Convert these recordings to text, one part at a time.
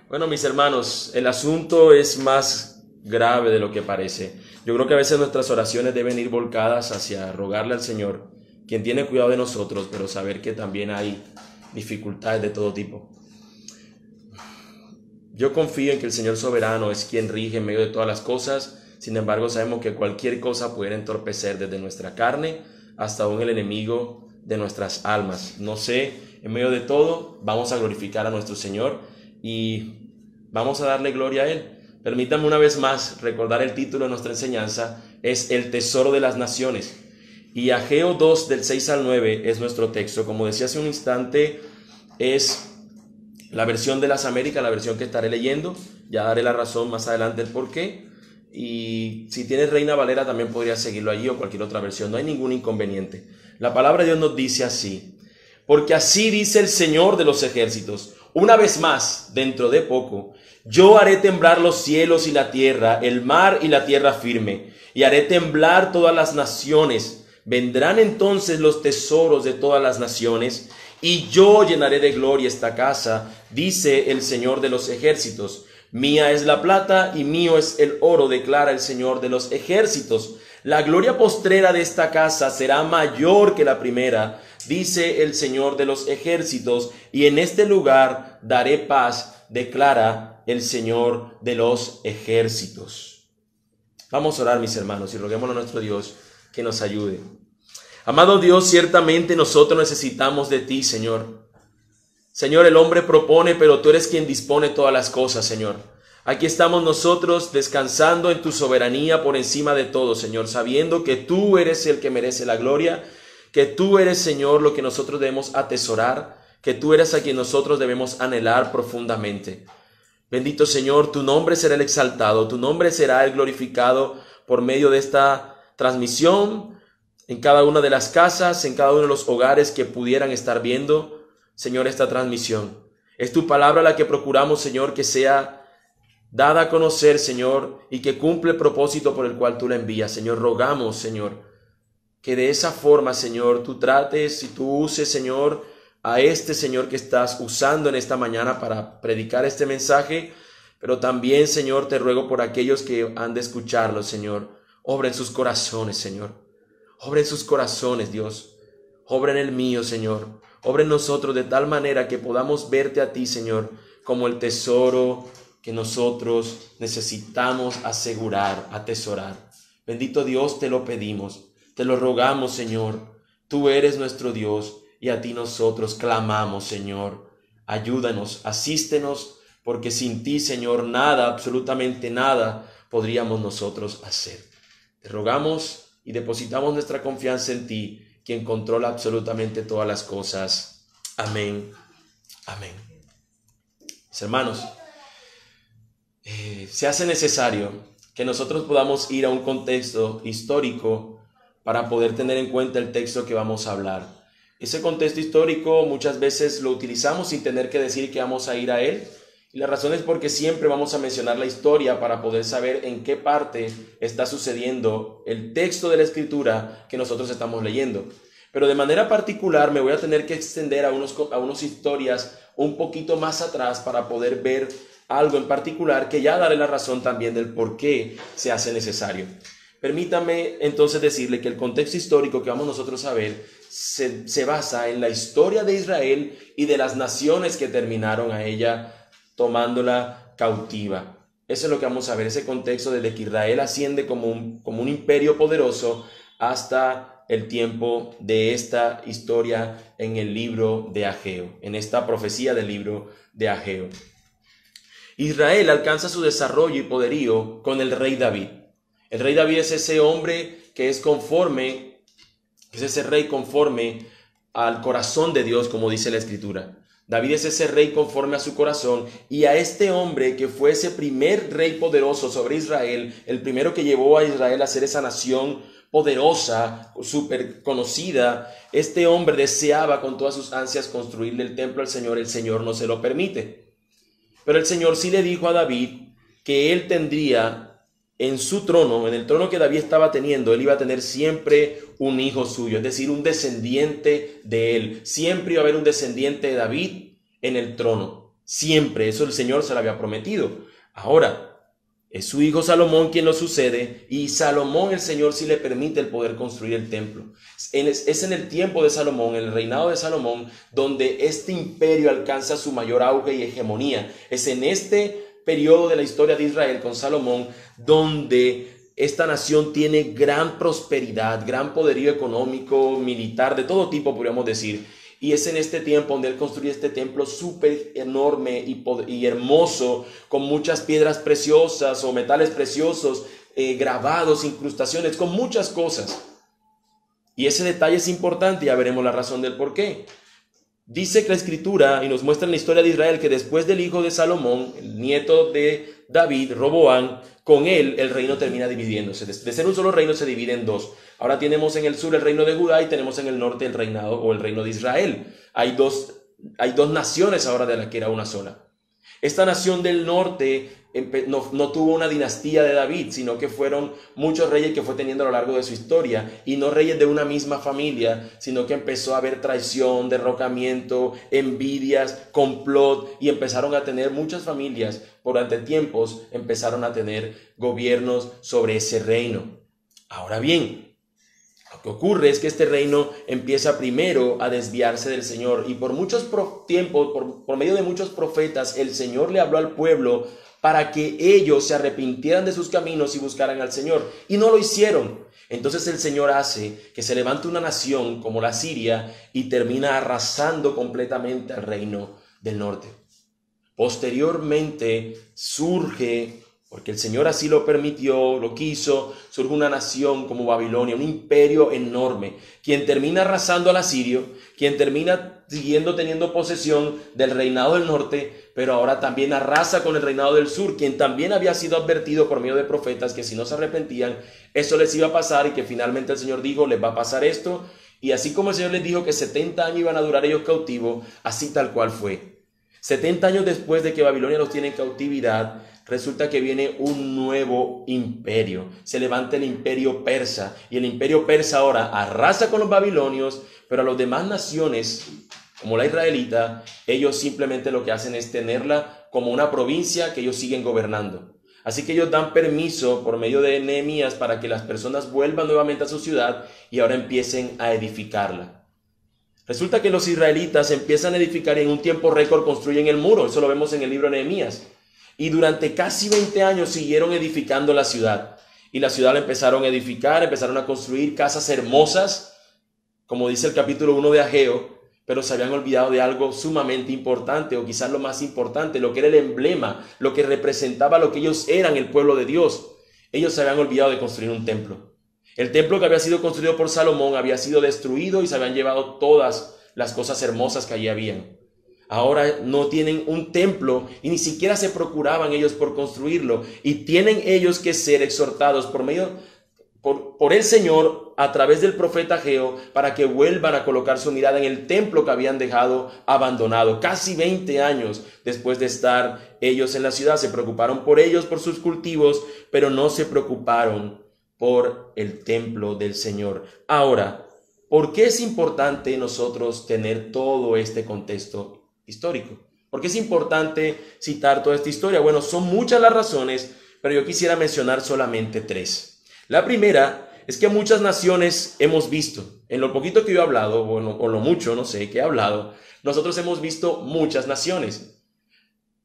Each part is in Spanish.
Bueno, mis hermanos, el asunto es más grave de lo que parece. Yo creo que a veces nuestras oraciones deben ir volcadas hacia rogarle al Señor, quien tiene cuidado de nosotros, pero saber que también hay dificultades de todo tipo. Yo confío en que el Señor soberano es quien rige en medio de todas las cosas. Sin embargo, sabemos que cualquier cosa puede entorpecer desde nuestra carne hasta aún el enemigo de nuestras almas. No sé, en medio de todo, vamos a glorificar a nuestro Señor y vamos a darle gloria a Él. Permítanme una vez más recordar el título de nuestra enseñanza, es El Tesoro de las Naciones. Y Ageo 2 del 6 al 9 es nuestro texto. Como decía hace un instante, es la versión de las Américas, la versión que estaré leyendo. Ya daré la razón más adelante el por qué. Y si tienes Reina Valera también podrías seguirlo allí o cualquier otra versión. No hay ningún inconveniente. La palabra de Dios nos dice así: porque así dice el Señor de los ejércitos, una vez más, dentro de poco, yo haré temblar los cielos y la tierra, el mar y la tierra firme, y haré temblar todas las naciones. Vendrán entonces los tesoros de todas las naciones, y yo llenaré de gloria esta casa, dice el Señor de los ejércitos. Mía es la plata y mío es el oro, declara el Señor de los ejércitos. La gloria postrera de esta casa será mayor que la primera, dice el Señor de los ejércitos, y en este lugar daré paz, declara el Señor de los ejércitos. Vamos a orar, mis hermanos, y roguémosle a nuestro Dios que nos ayude. Amado Dios, ciertamente nosotros necesitamos de ti, Señor. Señor, el hombre propone, pero tú eres quien dispone todas las cosas, Señor. Aquí estamos nosotros descansando en tu soberanía por encima de todo, Señor, sabiendo que tú eres el que merece la gloria, que tú eres, Señor, lo que nosotros debemos atesorar, que tú eres a quien nosotros debemos anhelar profundamente. Bendito Señor, tu nombre será el exaltado, tu nombre será el glorificado por medio de esta transmisión, en cada una de las casas, en cada uno de los hogares que pudieran estar viendo, Señor, esta transmisión. Es tu palabra la que procuramos, Señor, que sea dada a conocer, Señor, y que cumple el propósito por el cual tú la envías. Señor, rogamos, Señor, que de esa forma, Señor, tú trates y tú uses, Señor, a este Señor que estás usando en esta mañana para predicar este mensaje, pero también, Señor, te ruego por aquellos que han de escucharlo, Señor. Obra en sus corazones, Señor. Obra en sus corazones, Dios. Obra en el mío, Señor. Obra en nosotros de tal manera que podamos verte a ti, Señor, como el tesoro que nosotros necesitamos asegurar, atesorar. Bendito Dios, te lo pedimos, te lo rogamos, Señor. Tú eres nuestro Dios y a ti nosotros clamamos, Señor. Ayúdanos, asístenos, porque sin ti, Señor, nada, absolutamente nada podríamos nosotros hacer. Te rogamos y depositamos nuestra confianza en ti, quien controla absolutamente todas las cosas. Amén. Amén. Mis hermanos, se hace necesario que nosotros podamos ir a un contexto histórico para poder tener en cuenta el texto que vamos a hablar. Ese contexto histórico muchas veces lo utilizamos sin tener que decir que vamos a ir a él. Y la razón es porque siempre vamos a mencionar la historia para poder saber en qué parte está sucediendo el texto de la Escritura que nosotros estamos leyendo. Pero de manera particular me voy a tener que extender a unas historias un poquito más atrás para poder ver algo en particular que ya daré la razón también del por qué se hace necesario. Permítame entonces decirle que el contexto histórico que vamos nosotros a ver se basa en la historia de Israel y de las naciones que terminaron a ella tomándola cautiva. Eso es lo que vamos a ver, ese contexto desde que Israel asciende como un imperio poderoso hasta el tiempo de esta historia en el libro de Ageo, en esta profecía del libro de Ageo. Israel alcanza su desarrollo y poderío con el rey David. El rey David es ese hombre que es ese rey conforme al corazón de Dios, como dice la Escritura. David es ese rey conforme a su corazón, y a este hombre que fue ese primer rey poderoso sobre Israel, el primero que llevó a Israel a ser esa nación poderosa, súper conocida, este hombre deseaba con todas sus ansias construirle el templo al Señor. El Señor no se lo permite. Pero el Señor sí le dijo a David que él tendría en su trono, en el trono que David estaba teniendo, él iba a tener siempre un hijo suyo, es decir, un descendiente de él. Siempre iba a haber un descendiente de David en el trono. siempre. Eso el Señor se lo había prometido. Ahora, es su hijo Salomón quien lo sucede, y Salomón, el Señor, sí le permite el poder construir el templo. Es en el tiempo de Salomón, en el reinado de Salomón, donde este imperio alcanza su mayor auge y hegemonía. Es en este periodo de la historia de Israel con Salomón donde esta nación tiene gran prosperidad, gran poderío económico, militar, de todo tipo, podríamos decir. Y es en este tiempo donde él construye este templo súper enorme y hermoso, con muchas piedras preciosas o metales preciosos, grabados, incrustaciones, con muchas cosas. Y ese detalle es importante, ya veremos la razón del por qué. Dice que la Escritura, y nos muestra en la historia de Israel, que después del hijo de Salomón, el nieto de David, Roboam, con él el reino termina dividiéndose. De ser un solo reino se divide en dos. Ahora tenemos en el sur el reino de Judá y tenemos en el norte el reinado o el reino de Israel. Hay dos naciones ahora de la que era una sola. Esta nación del norte no tuvo una dinastía de David, sino que fueron muchos reyes que fue teniendo a lo largo de su historia, y no reyes de una misma familia, sino que empezó a haber traición, derrocamiento, envidias, complot, y empezaron a tener muchas familias, durante tiempos empezaron a tener gobiernos sobre ese reino. Ahora bien, lo que ocurre es que este reino empieza primero a desviarse del Señor, y por muchos tiempos, por medio de muchos profetas, el Señor le habló al pueblo para que ellos se arrepintieran de sus caminos y buscaran al Señor, y no lo hicieron. Entonces el Señor hace que se levante una nación como la Siria y termina arrasando completamente al reino del norte. Posteriormente surge, porque el Señor así lo permitió, lo quiso, surge una nación como Babilonia, un imperio enorme, quien termina arrasando al asirio, quien termina teniendo posesión del reinado del norte, pero ahora también arrasa con el reinado del sur, quien también había sido advertido por medio de profetas que si no se arrepentían, eso les iba a pasar, y que finalmente el Señor dijo, les va a pasar esto. Y así como el Señor les dijo que 70 años iban a durar ellos cautivos, así tal cual fue. 70 años después de que Babilonia los tiene en cautividad, resulta que viene un nuevo imperio. Se levanta el imperio persa, y el imperio persa ahora arrasa con los babilonios, pero a las demás naciones, como la israelita, ellos simplemente lo que hacen es tenerla como una provincia que ellos siguen gobernando. Así que ellos dan permiso por medio de Nehemías para que las personas vuelvan nuevamente a su ciudad y ahora empiecen a edificarla. Resulta que los israelitas empiezan a edificar y en un tiempo récord construyen el muro. Eso lo vemos en el libro de Nehemías. Y durante casi 20 años siguieron edificando la ciudad. Y la ciudad la empezaron a edificar, empezaron a construir casas hermosas, como dice el capítulo 1 de Ageo, pero se habían olvidado de algo sumamente importante, o quizás lo más importante, lo que era el emblema, lo que representaba lo que ellos eran, el pueblo de Dios. Ellos se habían olvidado de construir un templo. El templo que había sido construido por Salomón había sido destruido y se habían llevado todas las cosas hermosas que allí habían. Ahora no tienen un templo y ni siquiera se procuraban ellos por construirlo, y tienen ellos que ser exhortados por el Señor a través del profeta Ageo para que vuelvan a colocar su mirada en el templo que habían dejado abandonado. Casi 20 años después de estar ellos en la ciudad, se preocuparon por ellos, por sus cultivos, pero no se preocuparon por el templo del Señor. Ahora, ¿por qué es importante nosotros tener todo este contexto histórico? ¿Por qué es importante citar toda esta historia? Bueno, son muchas las razones, pero yo quisiera mencionar solamente 3. La primera es que muchas naciones hemos visto, en lo poquito que yo he hablado, o lo mucho, no sé, que he hablado, nosotros hemos visto muchas naciones.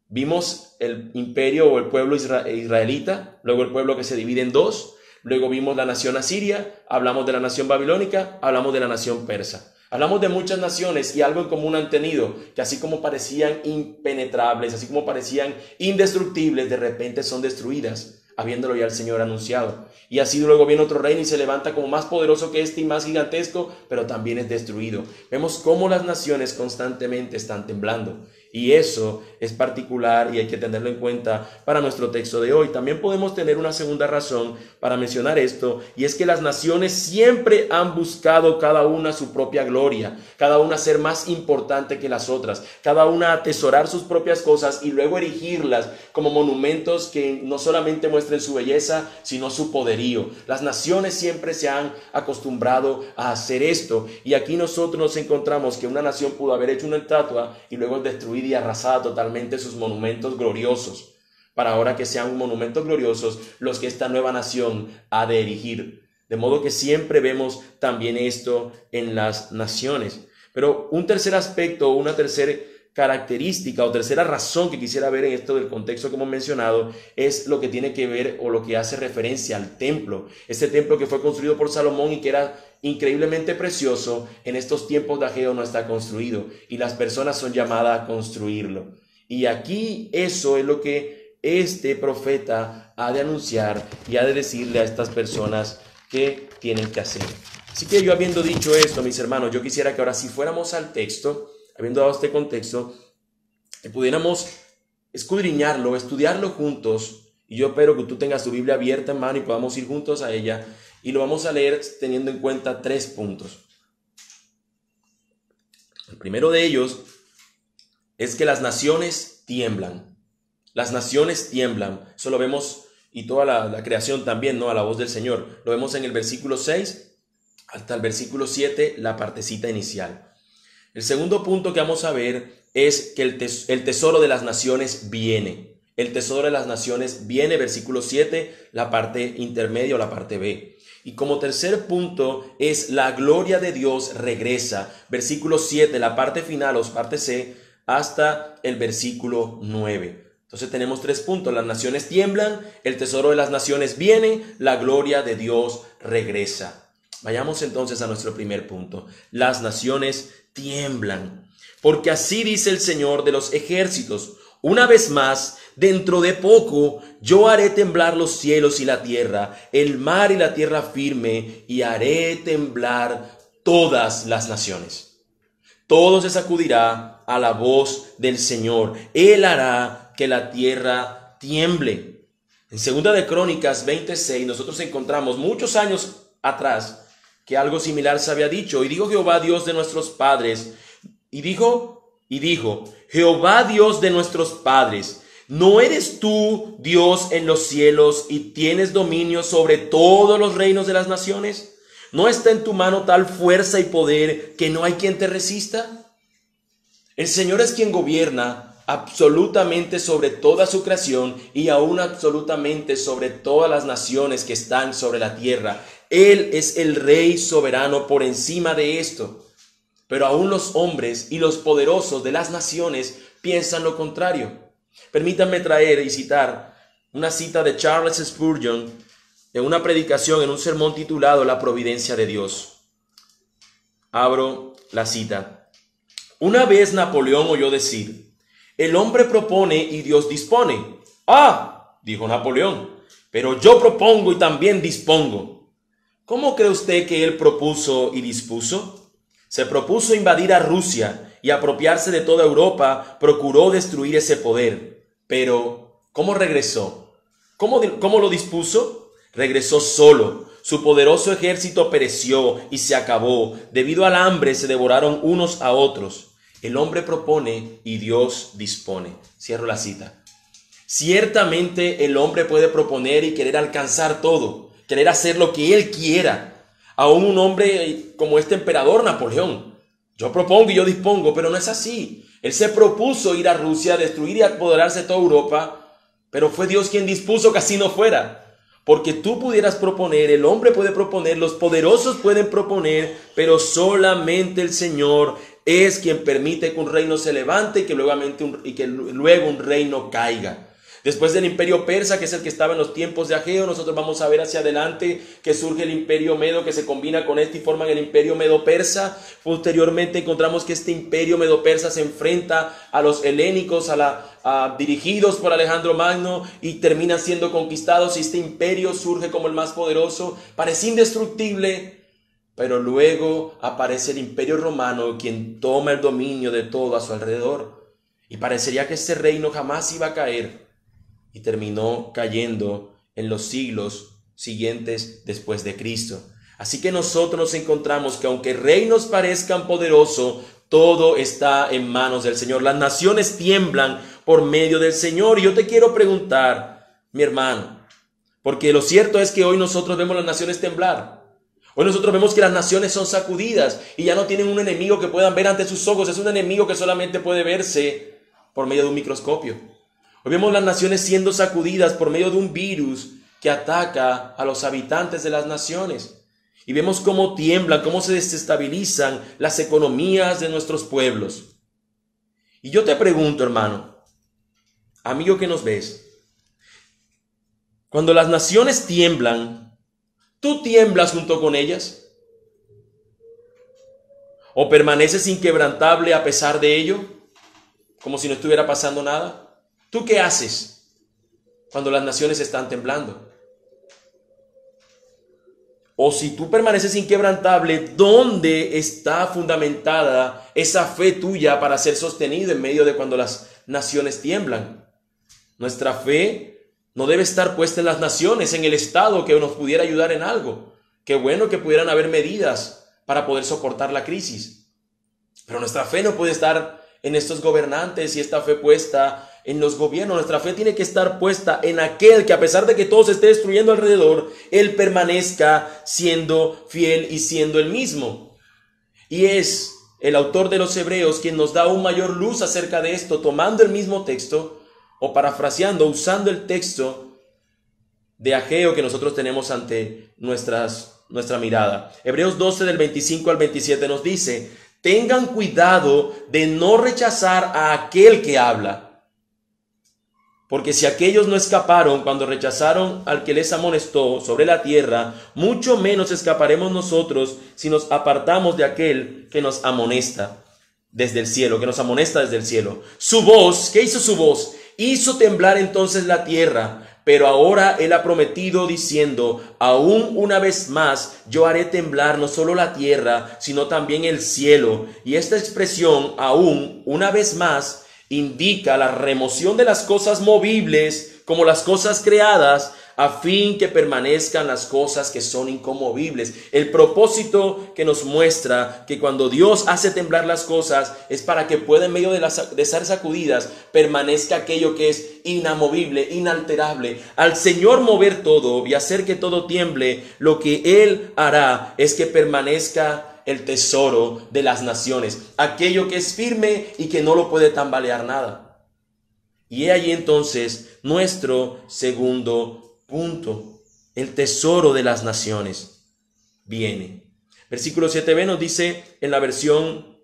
Vimos el imperio o el pueblo israelita, luego el pueblo que se divide en dos. Luego vimos la nación asiria, hablamos de la nación babilónica, hablamos de la nación persa. Hablamos de muchas naciones, y algo en común han tenido, que así como parecían impenetrables, así como parecían indestructibles, de repente son destruidas, habiéndolo ya el Señor anunciado. Y así luego viene otro reino y se levanta como más poderoso que este y más gigantesco, pero también es destruido. Vemos cómo las naciones constantemente están temblando. Y eso es particular y hay que tenerlo en cuenta para nuestro texto de hoy. También podemos tener una segunda razón para mencionar esto, y es que las naciones siempre han buscado cada una su propia gloria, cada una ser más importante que las otras, cada una atesorar sus propias cosas y luego erigirlas como monumentos que no solamente muestren su belleza, sino su poderío. Las naciones siempre se han acostumbrado a hacer esto, y aquí nosotros nos encontramos que una nación pudo haber hecho una estatua y luego destruida y arrasada totalmente solamente sus monumentos gloriosos, para ahora que sean monumentos gloriosos los que esta nueva nación ha de erigir. De modo que siempre vemos también esto en las naciones. Pero un tercer aspecto, una tercera característica o tercera razón que quisiera ver en esto del contexto que hemos mencionado es lo que tiene que ver o lo que hace referencia al templo. Ese templo que fue construido por Salomón y que era increíblemente precioso, en estos tiempos de Ageo no está construido y las personas son llamadas a construirlo. Y aquí eso es lo que este profeta ha de anunciar y ha de decirle a estas personas que tienen que hacer. Así que yo, habiendo dicho esto, mis hermanos, yo quisiera que ahora si fuéramos al texto, habiendo dado este contexto, que pudiéramos escudriñarlo, estudiarlo juntos, y yo espero que tú tengas tu Biblia abierta en mano y podamos ir juntos a ella, y lo vamos a leer teniendo en cuenta 3 puntos. El primero de ellos es que las naciones tiemblan. Las naciones tiemblan. Eso lo vemos, y toda la creación también, ¿no? A la voz del Señor. Lo vemos en el versículo 6 hasta el versículo 7, la partecita inicial. El segundo punto que vamos a ver es que el tesoro de las naciones viene. El tesoro de las naciones viene, versículo 7, la parte intermedia o la parte B. Y como tercer punto es la gloria de Dios regresa, versículo 7, la parte final o parte C, hasta el versículo 9. Entonces tenemos 3 puntos: las naciones tiemblan, el tesoro de las naciones viene, la gloria de Dios regresa. Vayamos entonces a nuestro primer punto. Las naciones tiemblan, porque así dice el Señor de los ejércitos: una vez más, dentro de poco, yo haré temblar los cielos y la tierra, el mar y la tierra firme, y haré temblar todas las naciones. Todo se sacudirá a la voz del Señor. Él hará que la tierra tiemble. En 2 de Crónicas 26, nosotros encontramos muchos años atrás que algo similar se había dicho. Y dijo Jehová, Dios de nuestros padres, y dijo, Jehová, Dios de nuestros padres, ¿no eres tú Dios en los cielos y tienes dominio sobre todos los reinos de las naciones? ¿No está en tu mano tal fuerza y poder que no hay quien te resista? El Señor es quien gobierna absolutamente sobre toda su creación y aún absolutamente sobre todas las naciones que están sobre la tierra. Él es el Rey soberano por encima de esto. Pero aún los hombres y los poderosos de las naciones piensan lo contrario. Permítanme traer y citar una cita de Charles Spurgeon en una predicación, en un sermón titulado La providencia de Dios. Abro la cita. Una vez Napoleón oyó decir: el hombre propone y Dios dispone. Ah, dijo Napoleón, pero yo propongo y también dispongo. ¿Cómo cree usted que él propuso y dispuso? Se propuso invadir a Rusia y apropiarse de toda Europa, procuró destruir ese poder. Pero, ¿cómo regresó? ¿Cómo lo dispuso? Regresó solo. Su poderoso ejército pereció y se acabó. Debido al hambre se devoraron unos a otros. El hombre propone y Dios dispone. Cierro la cita. Ciertamente el hombre puede proponer y querer alcanzar todo, querer hacer lo que él quiera. Aún un hombre como este emperador Napoleón. Yo propongo y yo dispongo, pero no es así. Él se propuso ir a Rusia, destruir y apoderarse de toda Europa, pero fue Dios quien dispuso que así no fuera. Porque tú pudieras proponer, el hombre puede proponer, los poderosos pueden proponer, pero solamente el Señor es quien permite que un reino se levante y que luego un reino caiga. Después del imperio persa, que es el que estaba en los tiempos de Ageo, nosotros vamos a ver hacia adelante que surge el imperio medo, que se combina con este y forman el imperio medo-persa. Posteriormente encontramos que este imperio medo-persa se enfrenta a los helénicos, dirigidos por Alejandro Magno, y terminan siendo conquistados, y este imperio surge como el más poderoso. Parece indestructible, pero luego aparece el imperio romano, quien toma el dominio de todo a su alrededor. Y parecería que este reino jamás iba a caer. Y terminó cayendo en los siglos siguientes después de Cristo. Así que nosotros nos encontramos que aunque reinos parezcan poderosos, todo está en manos del Señor. Las naciones tiemblan por medio del Señor. Y yo te quiero preguntar, mi hermano, porque lo cierto es que hoy nosotros vemos las naciones temblar. Hoy nosotros vemos que las naciones son sacudidas y ya no tienen un enemigo que puedan ver ante sus ojos. Es un enemigo que solamente puede verse por medio de un microscopio. Hoy vemos las naciones siendo sacudidas por medio de un virus que ataca a los habitantes de las naciones. Y vemos cómo tiemblan, cómo se desestabilizan las economías de nuestros pueblos. Y yo te pregunto, hermano, amigo que nos ves, cuando las naciones tiemblan, ¿tú tiemblas junto con ellas? ¿O permaneces inquebrantable a pesar de ello? Como si no estuviera pasando nada. ¿Tú qué haces cuando las naciones están temblando? O si tú permaneces inquebrantable, ¿dónde está fundamentada esa fe tuya para ser sostenido en medio de cuando las naciones tiemblan? Nuestra fe no debe estar puesta en las naciones, en el Estado que nos pudiera ayudar en algo. Qué bueno que pudieran haber medidas para poder soportar la crisis. Pero nuestra fe no puede estar en estos gobernantes y esta fe puesta en los gobiernos. Nuestra fe tiene que estar puesta en aquel que, a pesar de que todo se esté destruyendo alrededor, Él permanezca siendo fiel y siendo el mismo. Y es el autor de los Hebreos quien nos da aún mayor luz acerca de esto, tomando el mismo texto o parafraseando, usando el texto de Ageo que nosotros tenemos ante nuestra mirada. Hebreos 12 del 25 al 27 nos dice: tengan cuidado de no rechazar a aquel que habla. Porque si aquellos no escaparon cuando rechazaron al que les amonestó sobre la tierra, mucho menos escaparemos nosotros si nos apartamos de aquel que nos amonesta desde el cielo, que nos amonesta desde el cielo. Su voz, ¿qué hizo su voz? Hizo temblar entonces la tierra, pero ahora Él ha prometido diciendo: aún una vez más yo haré temblar no solo la tierra, sino también el cielo. Y esta expresión, aún una vez más, indica la remoción de las cosas movibles como las cosas creadas, a fin que permanezcan las cosas que son inconmovibles. El propósito que nos muestra que cuando Dios hace temblar las cosas es para que pueda, en medio de ser sacudidas, permanezca aquello que es inamovible, inalterable. Al Señor mover todo y hacer que todo tiemble, lo que Él hará es que permanezca el tesoro de las naciones, aquello que es firme y que no lo puede tambalear nada. Y he allí entonces nuestro segundo punto: el tesoro de las naciones viene. Versículo 7b nos dice, en la versión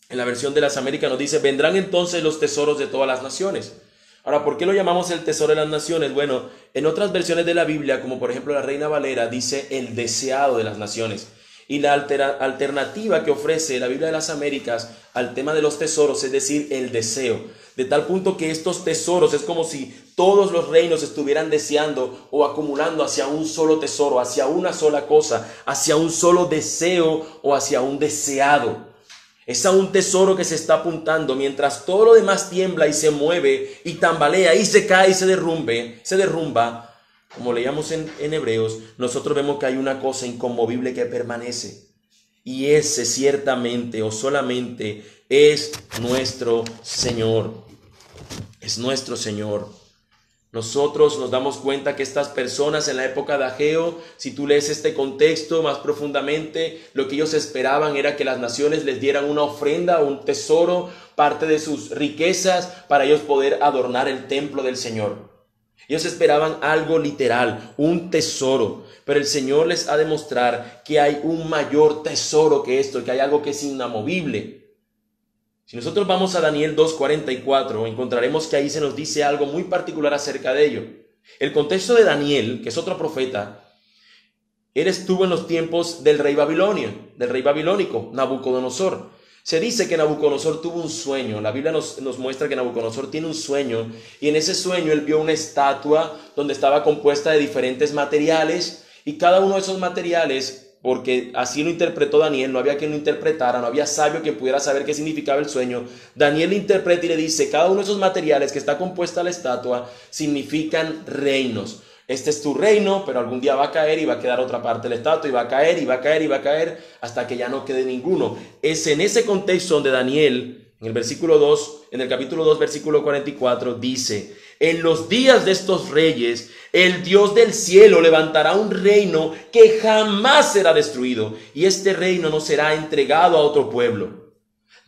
de las Américas nos dice: vendrán entonces los tesoros de todas las naciones. Ahora, ¿por qué lo llamamos el tesoro de las naciones? Bueno, en otras versiones de la Biblia, como por ejemplo la Reina Valera, dice el deseado de las naciones. Y la alternativa que ofrece la Biblia de las Américas al tema de los tesoros, es decir, el deseo. De tal punto que estos tesoros es como si todos los reinos estuvieran deseando o acumulando hacia un solo tesoro, hacia una sola cosa, hacia un solo deseo o hacia un deseado. Es a un tesoro que se está apuntando, mientras todo lo demás tiembla y se mueve y tambalea y se cae y se derrumba. Como leíamos en Hebreos, nosotros vemos que hay una cosa inconmovible que permanece. Y ese ciertamente o solamente es nuestro Señor. Es nuestro Señor. Nosotros nos damos cuenta que estas personas en la época de Ageo, si tú lees este contexto más profundamente, lo que ellos esperaban era que las naciones les dieran una ofrenda, un tesoro, parte de sus riquezas, para ellos poder adornar el templo del Señor. Ellos esperaban algo literal, un tesoro, pero el Señor les ha de mostrar que hay un mayor tesoro que esto, que hay algo que es inamovible. Si nosotros vamos a Daniel 2:44, encontraremos que ahí se nos dice algo muy particular acerca de ello. El contexto de Daniel, que es otro profeta, él estuvo en los tiempos del rey babilónico, Nabucodonosor. Se dice que Nabucodonosor tuvo un sueño. La Biblia nos muestra que Nabucodonosor tiene un sueño, y en ese sueño él vio una estatua donde estaba compuesta de diferentes materiales, y cada uno de esos materiales, porque así lo interpretó Daniel, no había quien lo interpretara, no había sabio que pudiera saber qué significaba el sueño. Daniel lo interpreta y le dice: cada uno de esos materiales que está compuesta la estatua significan reinos. Este es tu reino, pero algún día va a caer y va a quedar otra parte de la estatua, y va a caer, y va a caer, y va a caer, hasta que ya no quede ninguno. Es en ese contexto donde Daniel, en el capítulo 2, versículo 44, dice: en los días de estos reyes, el Dios del cielo levantará un reino que jamás será destruido, y este reino no será entregado a otro pueblo.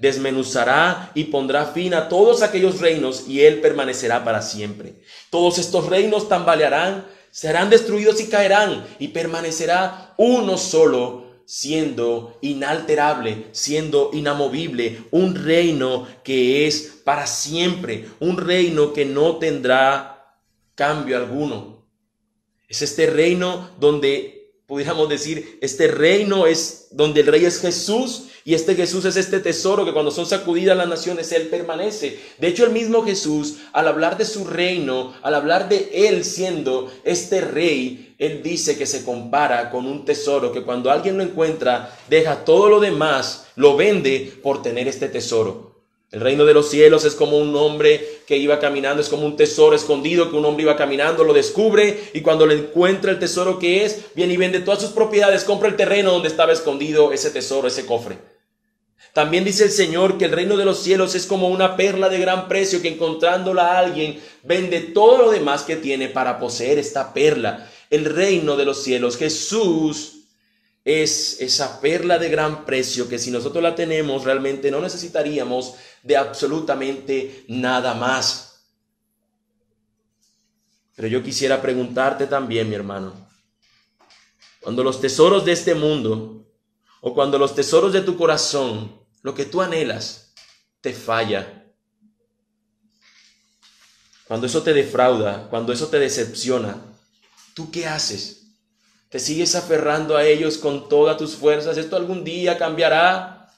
desmenuzará y pondrá fin a todos aquellos reinos, y él permanecerá para siempre. Todos estos reinos tambalearán, serán destruidos y caerán, y permanecerá uno solo, siendo inalterable, siendo inamovible, un reino que es para siempre, un reino que no tendrá cambio alguno. Es este reino donde, pudiéramos decir, este reino es donde el rey es Jesús, y este Jesús es este tesoro que cuando son sacudidas las naciones, él permanece. De hecho, el mismo Jesús, al hablar de su reino, al hablar de él siendo este rey, él dice que se compara con un tesoro que cuando alguien lo encuentra, deja todo lo demás, lo vende por tener este tesoro. El reino de los cielos es como un hombre que iba caminando, es como un tesoro escondido que un hombre iba caminando, lo descubre, y cuando le encuentra el tesoro que es, viene y vende todas sus propiedades, compra el terreno donde estaba escondido ese tesoro, ese cofre. También dice el Señor que el reino de los cielos es como una perla de gran precio que encontrándola a alguien vende todo lo demás que tiene para poseer esta perla. El reino de los cielos, Jesús es esa perla de gran precio que si nosotros la tenemos realmente no necesitaríamos de absolutamente nada más. Pero yo quisiera preguntarte también, mi hermano, cuando los tesoros de este mundo o cuando los tesoros de tu corazón, lo que tú anhelas, te falla, cuando eso te defrauda, cuando eso te decepciona, ¿tú qué haces? ¿Te sigues aferrando a ellos con todas tus fuerzas? ¿Esto algún día cambiará?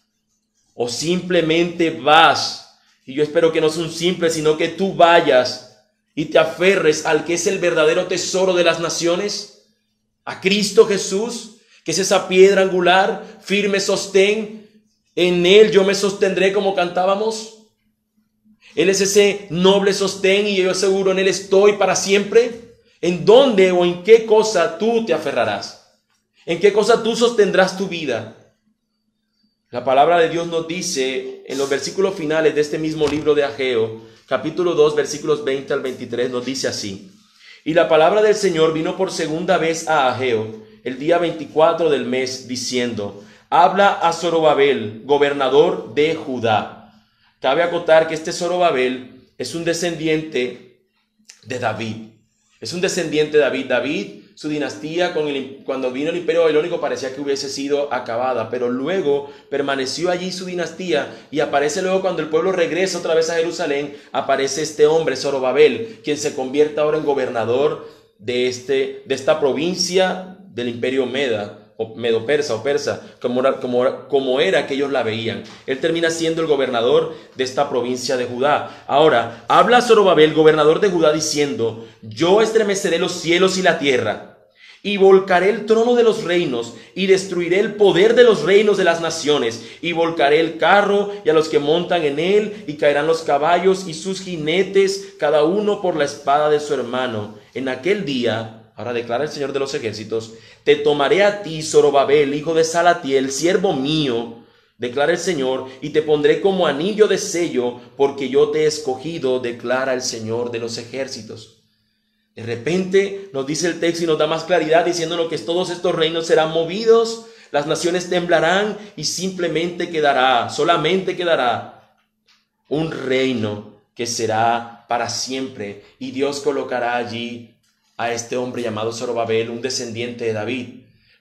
¿O simplemente vas? Y yo espero que no sea un simple, sino que tú vayas y te aferres al que es el verdadero tesoro de las naciones, a Cristo Jesús, que es esa piedra angular, firme sostén. En Él yo me sostendré, como cantábamos. Él es ese noble sostén y yo aseguro en Él estoy para siempre. ¿En dónde o en qué cosa tú te aferrarás? ¿En qué cosa tú sostendrás tu vida? La palabra de Dios nos dice en los versículos finales de este mismo libro de Ageo, capítulo 2, versículos 20 al 23, nos dice así: y la palabra del Señor vino por segunda vez a Ageo el día 24 del mes, diciendo: habla a Zorobabel, gobernador de Judá. Cabe acotar que este Zorobabel es un descendiente de David. Es un descendiente de David. David, su dinastía, cuando vino el imperio babilónico, parecía que hubiese sido acabada, pero luego permaneció allí su dinastía, y aparece luego cuando el pueblo regresa otra vez a Jerusalén, aparece este hombre, Zorobabel, quien se convierte ahora en gobernador de esta provincia del imperio medo-persa o persa, como era que ellos la veían. Él termina siendo el gobernador de esta provincia de Judá. Ahora, habla Zorobabel, gobernador de Judá, diciendo: yo estremeceré los cielos y la tierra, y volcaré el trono de los reinos, y destruiré el poder de los reinos de las naciones, y volcaré el carro y a los que montan en él, y caerán los caballos y sus jinetes, cada uno por la espada de su hermano. En aquel día, ahora declara el Señor de los ejércitos, te tomaré a ti, Zorobabel, hijo de Salatiel, siervo mío, declara el Señor, y te pondré como anillo de sello, porque yo te he escogido, declara el Señor de los ejércitos. De repente nos dice el texto y nos da más claridad diciéndonos que todos estos reinos serán movidos, las naciones temblarán y solamente quedará un reino que será para siempre, y Dios colocará allí a este hombre llamado Zorobabel, un descendiente de David.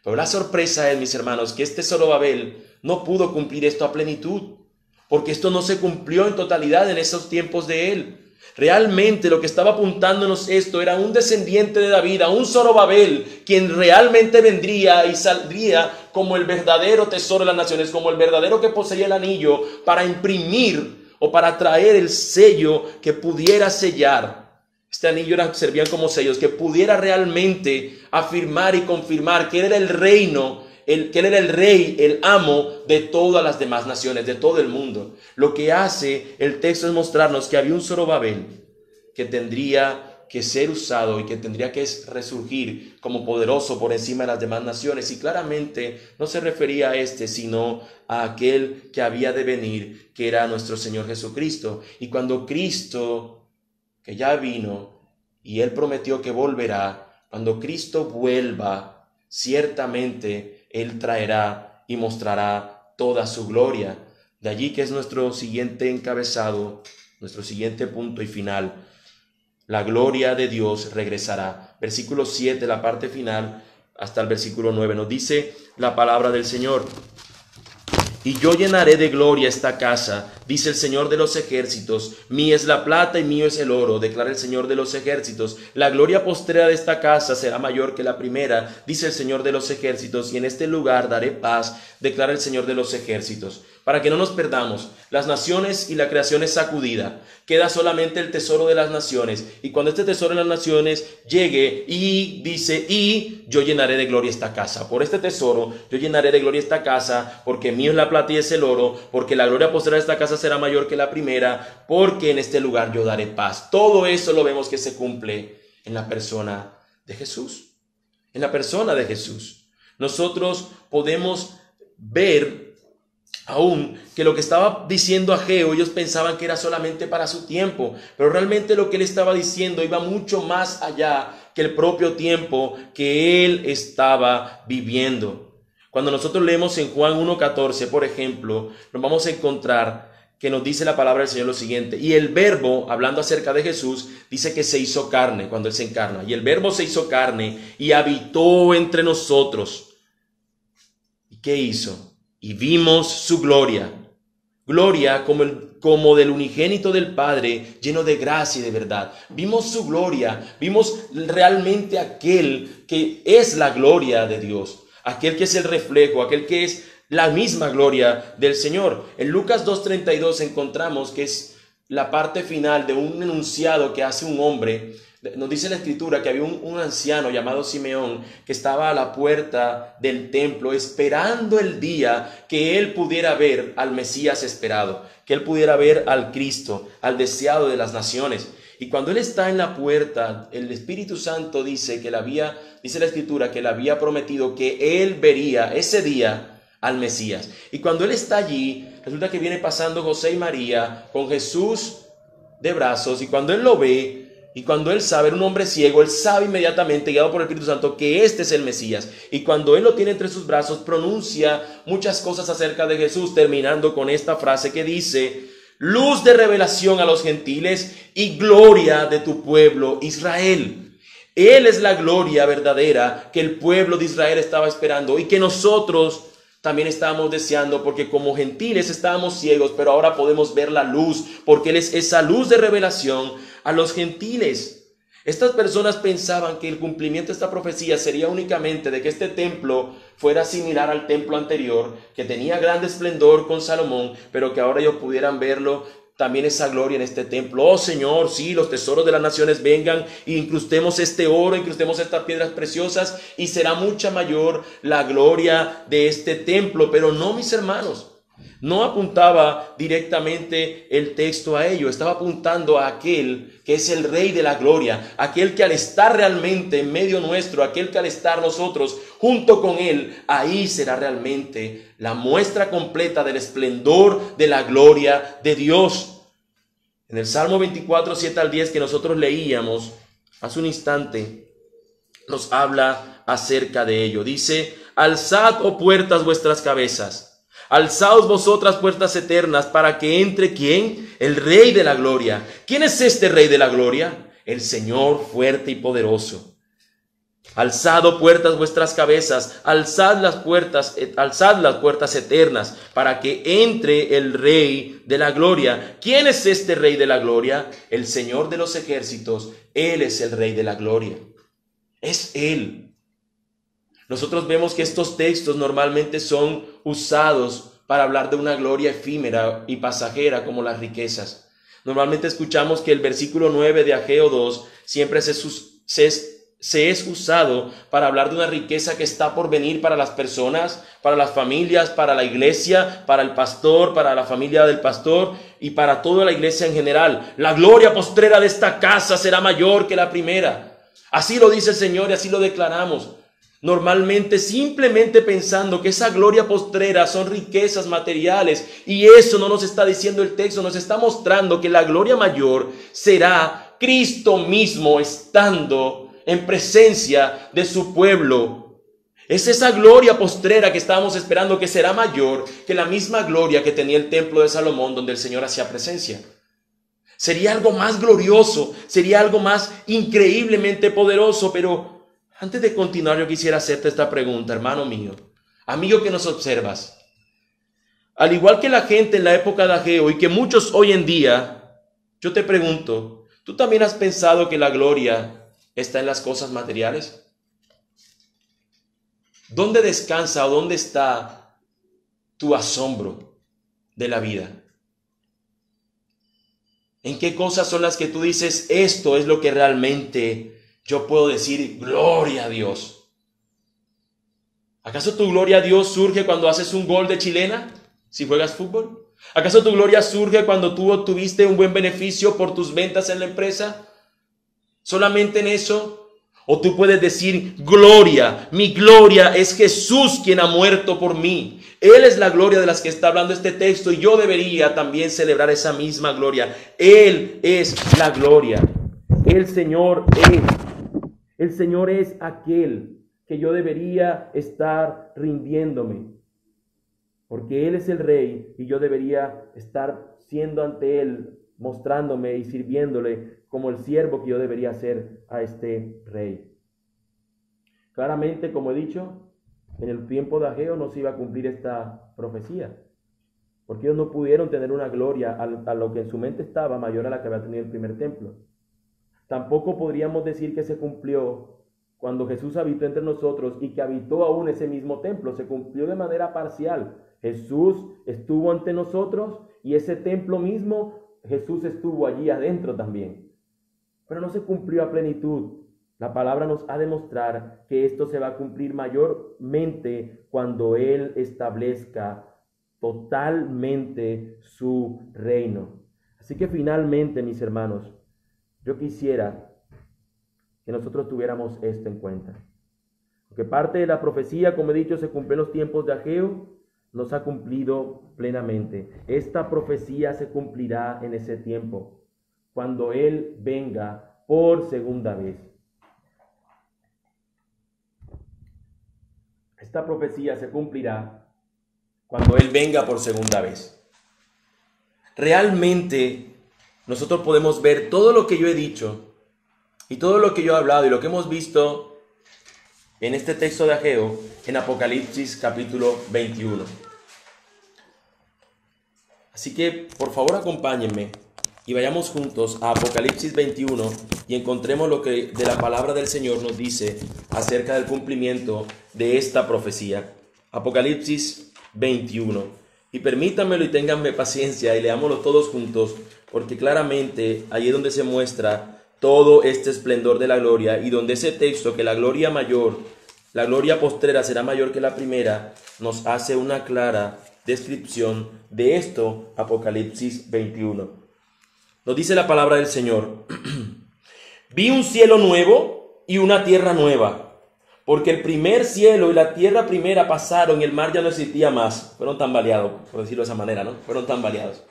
Pero la sorpresa es, mis hermanos, que este Zorobabel no pudo cumplir esto a plenitud, porque esto no se cumplió en totalidad en esos tiempos de él. Realmente lo que estaba apuntándonos esto era un descendiente de David, a un Zorobabel, quien realmente vendría y saldría como el verdadero tesoro de las naciones, como el verdadero que poseía el anillo para imprimir o para traer el sello que pudiera sellar. Este anillo servían como sellos, que pudiera realmente afirmar y confirmar que él era el reino, que él era el rey, el amo de todas las demás naciones, de todo el mundo. Lo que hace el texto es mostrarnos que había un Zorobabel que tendría que ser usado y que tendría que resurgir como poderoso por encima de las demás naciones. Y claramente no se refería a este, sino a aquel que había de venir, que era nuestro Señor Jesucristo. Y cuando Cristo, que ya vino y Él prometió que volverá, cuando Cristo vuelva, ciertamente Él traerá y mostrará toda su gloria. De allí que es nuestro siguiente encabezado, nuestro siguiente punto y final. La gloria de Dios regresará. Versículo 7, la parte final, hasta el versículo 9, nos dice la palabra del Señor. Y yo llenaré de gloria esta casa, dice el Señor de los ejércitos. Mía es la plata y mío es el oro, declara el Señor de los ejércitos. La gloria postrera de esta casa será mayor que la primera, dice el Señor de los ejércitos. Y en este lugar daré paz, declara el Señor de los ejércitos. Para que no nos perdamos, las naciones y la creación es sacudida. Queda solamente el tesoro de las naciones. Y cuando este tesoro de las naciones llegue y dice, y yo llenaré de gloria esta casa. Por este tesoro yo llenaré de gloria esta casa, porque mío es la plata y es el oro, porque la gloria postrera de esta casa será mayor que la primera, porque en este lugar yo daré paz. Todo eso lo vemos que se cumple en la persona de Jesús. En la persona de Jesús. Nosotros podemos ver aún que lo que estaba diciendo Ageo, ellos pensaban que era solamente para su tiempo, pero realmente lo que él estaba diciendo iba mucho más allá que el propio tiempo que él estaba viviendo. Cuando nosotros leemos en Juan 1:14, por ejemplo, nos vamos a encontrar que nos dice la palabra del Señor lo siguiente: y el verbo, hablando acerca de Jesús, dice que se hizo carne cuando él se encarna, y el verbo se hizo carne y habitó entre nosotros. ¿Y qué hizo? Y vimos su gloria, gloria como del unigénito del Padre, lleno de gracia y de verdad. Vimos su gloria, vimos realmente aquel que es la gloria de Dios, aquel que es el reflejo, aquel que es la misma gloria del Señor. En Lucas 2:32 encontramos que es la parte final de un enunciado que hace un hombre. Nos dice la Escritura que había un anciano llamado Simeón que estaba a la puerta del templo esperando el día que él pudiera ver al Mesías esperado, que él pudiera ver al Cristo, al deseado de las naciones. Y cuando él está en la puerta, el Espíritu Santo dice dice la Escritura que le había prometido que él vería ese día al Mesías. Y cuando él está allí, resulta que viene pasando José y María con Jesús de brazos, y cuando él lo ve, y cuando él sabe, era un hombre ciego, él sabe inmediatamente, guiado por el Espíritu Santo, que este es el Mesías. Y cuando él lo tiene entre sus brazos, pronuncia muchas cosas acerca de Jesús, terminando con esta frase que dice: luz de revelación a los gentiles y gloria de tu pueblo Israel. Él es la gloria verdadera que el pueblo de Israel estaba esperando y que nosotros también estábamos deseando, porque como gentiles estábamos ciegos, pero ahora podemos ver la luz, porque Él es esa luz de revelación a los gentiles. Estas personas pensaban que el cumplimiento de esta profecía sería únicamente de que este templo fuera similar al templo anterior, que tenía gran esplendor con Salomón, pero que ahora ellos pudieran verlo también esa gloria en este templo. Oh Señor, sí, los tesoros de las naciones vengan e incrustemos este oro, incrustemos estas piedras preciosas y será mucha mayor la gloria de este templo. Pero no, mis hermanos, no apuntaba directamente el texto a ello, estaba apuntando a aquel que es el Rey de la gloria, aquel que al estar realmente en medio nuestro, aquel que al estar nosotros junto con Él, ahí será realmente la muestra completa del esplendor de la gloria de Dios. En el Salmo 24, 7 al 10 que nosotros leíamos hace un instante, nos habla acerca de ello. Dice: alzad, oh puertas, vuestras cabezas. Alzaos vosotras puertas eternas, para que entre ¿quién? El Rey de la gloria. ¿Quién es este Rey de la gloria? El Señor fuerte y poderoso. Alzad, oh puertas, vuestras cabezas, alzad las puertas eternas, para que entre el Rey de la gloria. ¿Quién es este Rey de la gloria? El Señor de los ejércitos. Él es el Rey de la gloria. Es Él. Nosotros vemos que estos textos normalmente son usados para hablar de una gloria efímera y pasajera como las riquezas. Normalmente escuchamos que el versículo 9 de Ageo 2 siempre se es usado para hablar de una riqueza que está por venir para las personas, para las familias, para la iglesia, para el pastor, para la familia del pastor y para toda la iglesia en general. La gloria postrera de esta casa será mayor que la primera. Así lo dice el Señor y así lo declaramos. Normalmente simplemente pensando que esa gloria postrera son riquezas materiales, y eso no nos está diciendo el texto, nos está mostrando que la gloria mayor será Cristo mismo estando en presencia de su pueblo. Es esa gloria postrera que estábamos esperando, que será mayor que la misma gloria que tenía el templo de Salomón, donde el Señor hacía presencia. Sería algo más glorioso, sería algo más increíblemente poderoso. Pero antes de continuar, yo quisiera hacerte esta pregunta, hermano mío, amigo que nos observas. Al igual que la gente en la época de Ageo y que muchos hoy en día, yo te pregunto, ¿tú también has pensado que la gloria está en las cosas materiales? ¿Dónde descansa o dónde está tu asombro de la vida? ¿En qué cosas son las que tú dices, esto es lo que realmente yo puedo decir, gloria a Dios? ¿Acaso tu gloria a Dios surge cuando haces un gol de chilena, si juegas fútbol? ¿Acaso tu gloria surge cuando tú obtuviste un buen beneficio por tus ventas en la empresa? ¿Solamente en eso? O tú puedes decir, gloria, mi gloria es Jesús quien ha muerto por mí. Él es la gloria de las que está hablando este texto y yo debería también celebrar esa misma gloria. Él es la gloria. El Señor es aquel que yo debería estar rindiéndome. Porque Él es el Rey y yo debería estar siendo ante Él, mostrándome y sirviéndole como el siervo que yo debería ser a este Rey. Claramente, como he dicho, en el tiempo de Ageo no se iba a cumplir esta profecía, porque ellos no pudieron tener una gloria a lo que en su mente estaba mayor a la que había tenido el primer templo. Tampoco podríamos decir que se cumplió cuando Jesús habitó entre nosotros y que habitó aún ese mismo templo. Se cumplió de manera parcial. Jesús estuvo ante nosotros y ese templo mismo, Jesús estuvo allí adentro también. Pero no se cumplió a plenitud. La palabra nos ha de mostrar que esto se va a cumplir mayormente cuando Él establezca totalmente su reino. Así que finalmente, mis hermanos, yo quisiera que nosotros tuviéramos esto en cuenta. Porque parte de la profecía, como he dicho, se cumplió en los tiempos de Ageo, no se ha cumplido plenamente. Esta profecía se cumplirá en ese tiempo, cuando Él venga por segunda vez. Esta profecía se cumplirá cuando Él venga por segunda vez. Realmente nosotros podemos ver todo lo que yo he dicho y todo lo que yo he hablado y lo que hemos visto en este texto de Ageo en Apocalipsis capítulo 21. Así que por favor acompáñenme y vayamos juntos a Apocalipsis 21 y encontremos lo que de la palabra del Señor nos dice acerca del cumplimiento de esta profecía. Apocalipsis 21. Y permítanmelo y ténganme paciencia y leámoslo todos juntos, porque claramente ahí es donde se muestra todo este esplendor de la gloria y donde ese texto, que la gloria mayor, la gloria postrera será mayor que la primera, nos hace una clara descripción de esto. Apocalipsis 21. Nos dice la palabra del Señor: vi un cielo nuevo y una tierra nueva, porque el primer cielo y la tierra primera pasaron y el mar ya no existía más. Fueron tambaleados, por decirlo de esa manera, ¿no? Fueron tambaleados.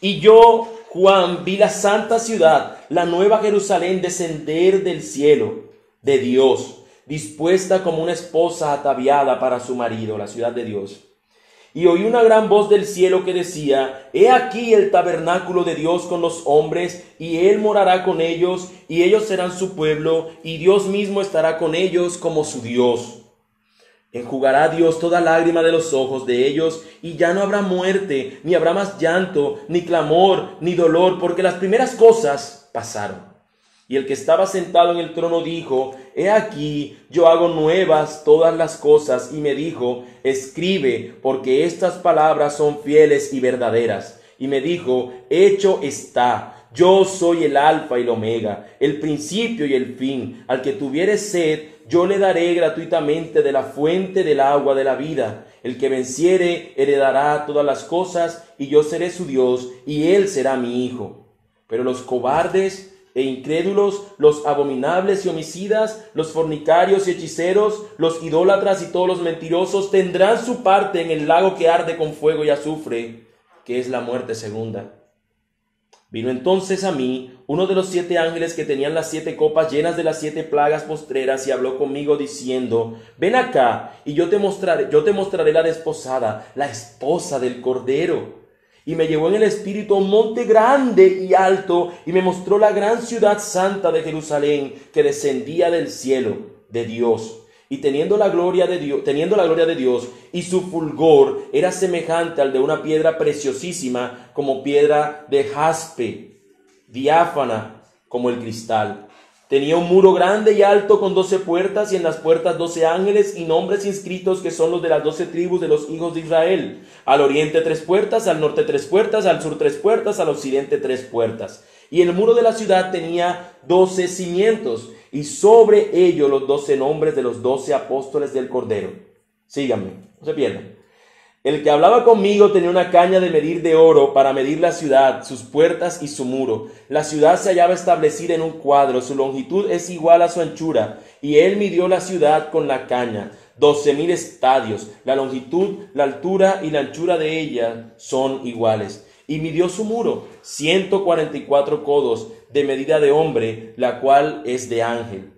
Y yo, Juan, vi la santa ciudad, la nueva Jerusalén, descender del cielo de Dios, dispuesta como una esposa ataviada para su marido, la ciudad de Dios. Y oí una gran voz del cielo que decía: he aquí el tabernáculo de Dios con los hombres, y Él morará con ellos, y ellos serán su pueblo, y Dios mismo estará con ellos como su Dios. Enjugará Dios toda lágrima de los ojos de ellos, y ya no habrá muerte, ni habrá más llanto, ni clamor, ni dolor, porque las primeras cosas pasaron. Y el que estaba sentado en el trono dijo: he aquí, yo hago nuevas todas las cosas. Y me dijo: escribe, porque estas palabras son fieles y verdaderas. Y me dijo: hecho está, yo soy el alfa y el omega, el principio y el fin. Al que tuviere sed, yo le daré gratuitamente de la fuente del agua de la vida. El que venciere heredará todas las cosas, y yo seré su Dios, y él será mi hijo. Pero los cobardes e incrédulos, los abominables y homicidas, los fornicarios y hechiceros, los idólatras y todos los mentirosos tendrán su parte en el lago que arde con fuego y azufre, que es la muerte segunda. Vino entonces a mí uno de los 7 ángeles que tenían las 7 copas llenas de las 7 plagas postreras y habló conmigo diciendo: ven acá y yo te mostraré la desposada, la esposa del Cordero. Y me llevó en el espíritu a un monte grande y alto, y me mostró la gran ciudad santa de Jerusalén, que descendía del cielo de Dios. Y teniendo la gloria de Dios, y su fulgor era semejante al de una piedra preciosísima, como piedra de jaspe, diáfana como el cristal. Tenía un muro grande y alto con 12 puertas, y en las puertas 12 ángeles y nombres inscritos, que son los de las 12 tribus de los hijos de Israel. Al oriente 3 puertas, al norte 3 puertas, al sur 3 puertas, al occidente 3 puertas. Y el muro de la ciudad tenía 12 cimientos, y sobre ello los 12 nombres de los 12 apóstoles del Cordero. Síganme, no se pierdan. El que hablaba conmigo tenía una caña de medir de oro para medir la ciudad, sus puertas y su muro. La ciudad se hallaba establecida en un cuadro, su longitud es igual a su anchura, y él midió la ciudad con la caña, 12,000 estadios. La longitud, la altura y la anchura de ella son iguales. Y midió su muro, 144 codos de medida de hombre, la cual es de ángel.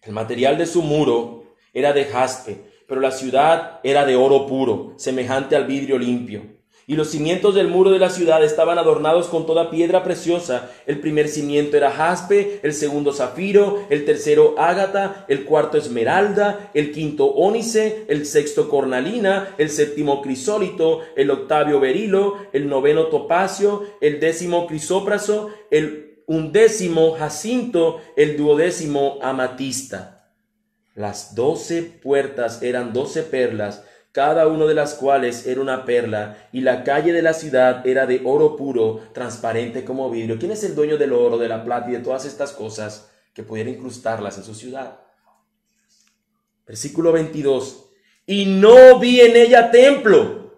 El material de su muro era de jaspe, pero la ciudad era de oro puro, semejante al vidrio limpio. Y los cimientos del muro de la ciudad estaban adornados con toda piedra preciosa. El primer cimiento era jaspe, el segundo zafiro, el tercero ágata, el cuarto esmeralda, el quinto ónice, el sexto cornalina, el séptimo crisólito, el octavo berilo, el noveno topacio, el 10º crisópraso, el 11º jacinto, el 12º amatista. Las 12 puertas eran 12 perlas, cada una de las cuales era una perla, y la calle de la ciudad era de oro puro, transparente como vidrio. ¿Quién es el dueño del oro, de la plata y de todas estas cosas que pudiera incrustarlas en su ciudad? Versículo 22. Y no vi en ella templo.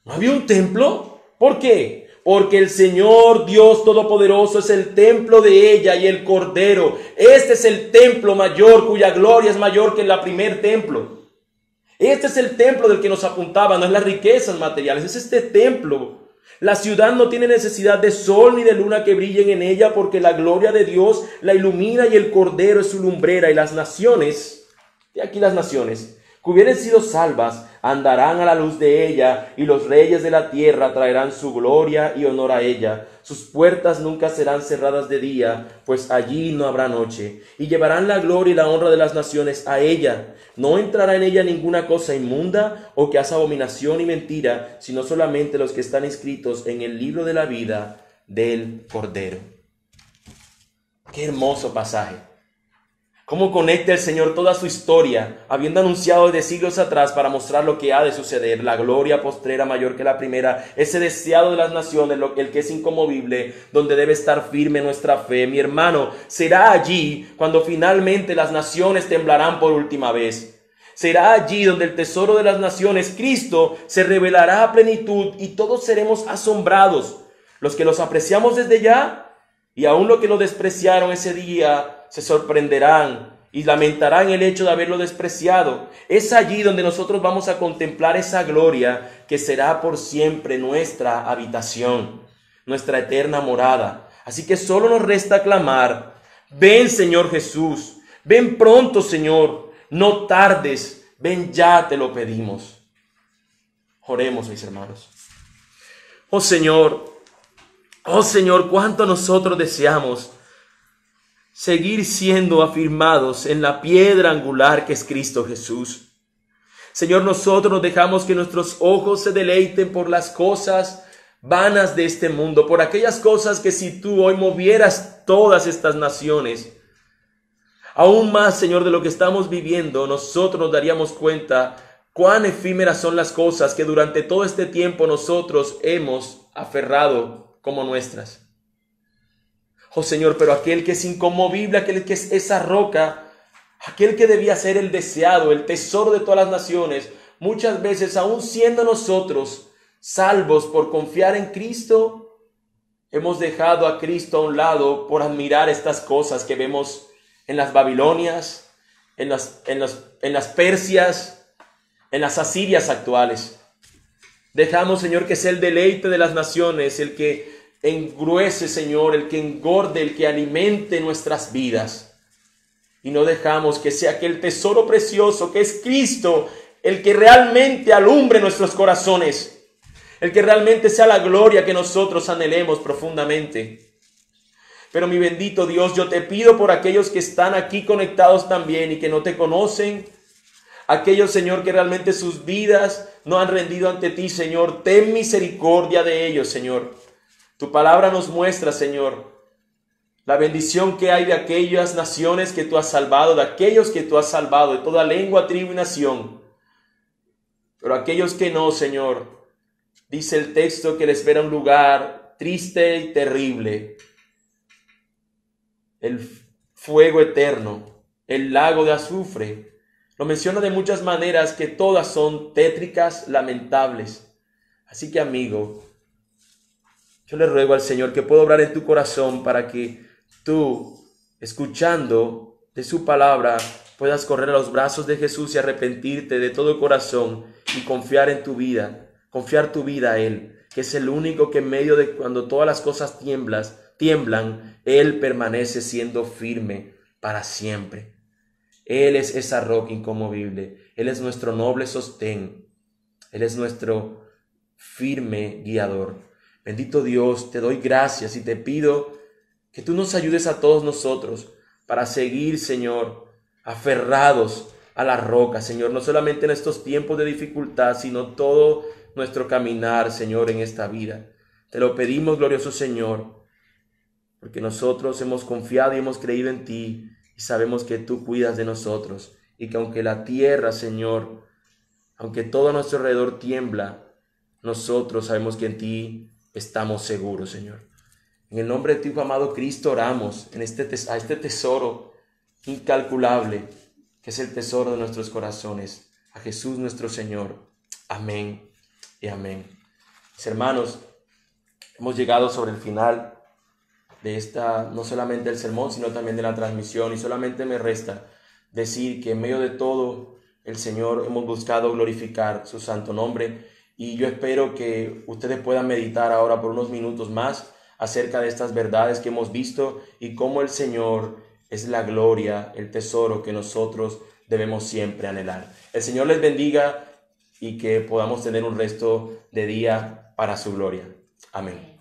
¿No había un templo? ¿Por qué? Porque el Señor Dios Todopoderoso es el templo de ella y el Cordero. Este es el templo mayor, cuya gloria es mayor que el primer templo. Este es el templo del que nos apuntaba, no es las riquezas materiales, es este templo. La ciudad no tiene necesidad de sol ni de luna que brillen en ella, porque la gloria de Dios la ilumina y el Cordero es su lumbrera. Y las naciones, de aquí las naciones, que hubieran sido salvas, andarán a la luz de ella, y los reyes de la tierra traerán su gloria y honor a ella. Sus puertas nunca serán cerradas de día, pues allí no habrá noche. Y llevarán la gloria y la honra de las naciones a ella. No entrará en ella ninguna cosa inmunda o que hace abominación y mentira, sino solamente los que están inscritos en el libro de la vida del Cordero. Qué hermoso pasaje. Cómo conecta el Señor toda su historia, habiendo anunciado desde siglos atrás para mostrar lo que ha de suceder, la gloria postrera mayor que la primera, ese deseado de las naciones, el que es inconmovible, donde debe estar firme nuestra fe. Mi hermano, será allí cuando finalmente las naciones temblarán por última vez. Será allí donde el tesoro de las naciones, Cristo, se revelará a plenitud y todos seremos asombrados. Los que los apreciamos desde ya y aún los que lo despreciaron ese día se sorprenderán y lamentarán el hecho de haberlo despreciado. Es allí donde nosotros vamos a contemplar esa gloria que será por siempre nuestra habitación, nuestra eterna morada. Así que solo nos resta clamar: ven, Señor Jesús, ven pronto, Señor, no tardes, ven ya, te lo pedimos. Oremos, mis hermanos. Oh Señor, cuánto nosotros deseamos seguir siendo afirmados en la piedra angular que es Cristo Jesús. Señor, nosotros nos dejamos que nuestros ojos se deleiten por las cosas vanas de este mundo, por aquellas cosas que si tú hoy movieras todas estas naciones, aún más, Señor, de lo que estamos viviendo, nosotros nos daríamos cuenta cuán efímeras son las cosas que durante todo este tiempo nosotros hemos aferrado como nuestras. Oh Señor, pero aquel que es inconmovible, aquel que es esa roca, aquel que debía ser el deseado, el tesoro de todas las naciones, muchas veces, aún siendo nosotros salvos por confiar en Cristo, hemos dejado a Cristo a un lado por admirar estas cosas que vemos en las Babilonias, en las Persias, en las Asirias actuales. Dejamos, Señor, que sea el deleite de las naciones, el que engruese, Señor, el que engorde, el que alimente nuestras vidas. Y no dejamos que sea aquel tesoro precioso que es Cristo, el que realmente alumbre nuestros corazones, el que realmente sea la gloria que nosotros anhelemos profundamente. Pero mi bendito Dios, yo te pido por aquellos que están aquí conectados también y que no te conocen, aquellos, Señor, que realmente sus vidas no han rendido ante ti, Señor, ten misericordia de ellos, Señor. Tu palabra nos muestra, Señor, la bendición que hay de aquellas naciones que tú has salvado, de aquellos que tú has salvado, de toda lengua, tribu y nación. Pero aquellos que no, Señor, dice el texto que les espera un lugar triste y terrible, el fuego eterno, el lago de azufre. Lo menciona de muchas maneras que todas son tétricas, lamentables. Así que, amigo, yo le ruego al Señor que pueda obrar en tu corazón para que tú, escuchando de su palabra, puedas correr a los brazos de Jesús y arrepentirte de todo corazón y confiar en tu vida, confiar tu vida a Él, que es el único que en medio de cuando todas las cosas tiemblan, Él permanece siendo firme para siempre. Él es esa roca inconmovible, Él es nuestro noble sostén, Él es nuestro firme guiador. Bendito Dios, te doy gracias y te pido que tú nos ayudes a todos nosotros para seguir, Señor, aferrados a la roca, Señor, no solamente en estos tiempos de dificultad, sino todo nuestro caminar, Señor, en esta vida. Te lo pedimos, glorioso Señor, porque nosotros hemos confiado y hemos creído en ti y sabemos que tú cuidas de nosotros y que aunque la tierra, Señor, aunque todo a nuestro alrededor tiembla, nosotros sabemos que en ti estamos seguros, Señor. En el nombre de tu Hijo amado Cristo oramos a este tesoro incalculable, que es el tesoro de nuestros corazones, a Jesús nuestro Señor. Amén y amén. Mis hermanos, hemos llegado sobre el final de esta, no solamente del sermón, sino también de la transmisión, y solamente me resta decir que en medio de todo el Señor hemos buscado glorificar su santo nombre, y yo espero que ustedes puedan meditar ahora por unos minutos más acerca de estas verdades que hemos visto y cómo el Señor es la gloria, el tesoro que nosotros debemos siempre anhelar. El Señor les bendiga y que podamos tener un resto de día para su gloria. Amén.